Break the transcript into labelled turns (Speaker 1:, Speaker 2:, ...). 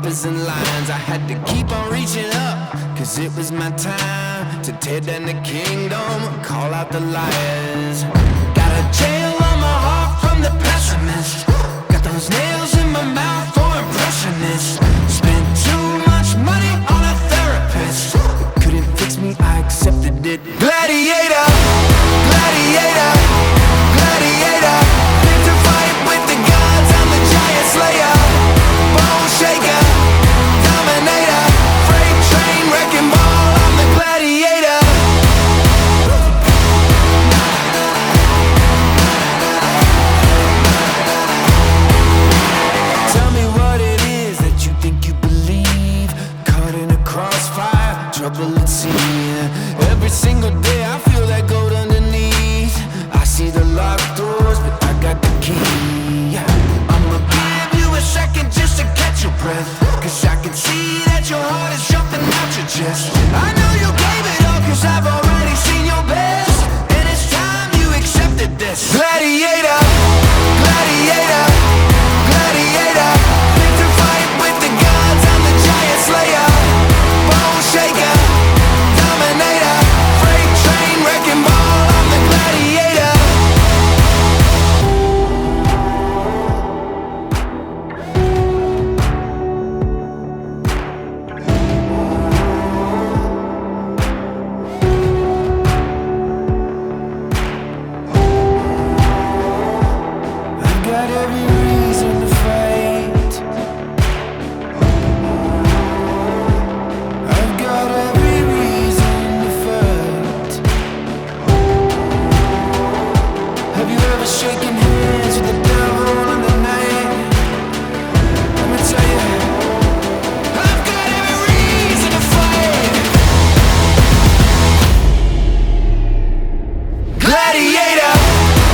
Speaker 1: numbers and lines. I had to keep on reaching up, cause it was my time to tear down the kingdom, call out the liars. Got a jail on my heart from the pessimist. Got those nails in my mouth for impressionists. Spent too much money on a therapist. It couldn't fix me, I accepted it. Gladiator, gladiator, gladiator. Fit to fight with the gods, I'm the giant slayer. Bone shaker, dominator. Freight train, wrecking ball, I'm the gladiator. Tell me what it is that you think you believe. Caught in a crossfire, trouble at sea. Every single day I feel that gold underneath. I see the locked doors, but I got the key. I'ma give you a second just to catch your breath, cause I can see that your heart is jumping out your chest. I know you gave it all, cause I've already seen your best, and it's time you accepted this. Gladiator,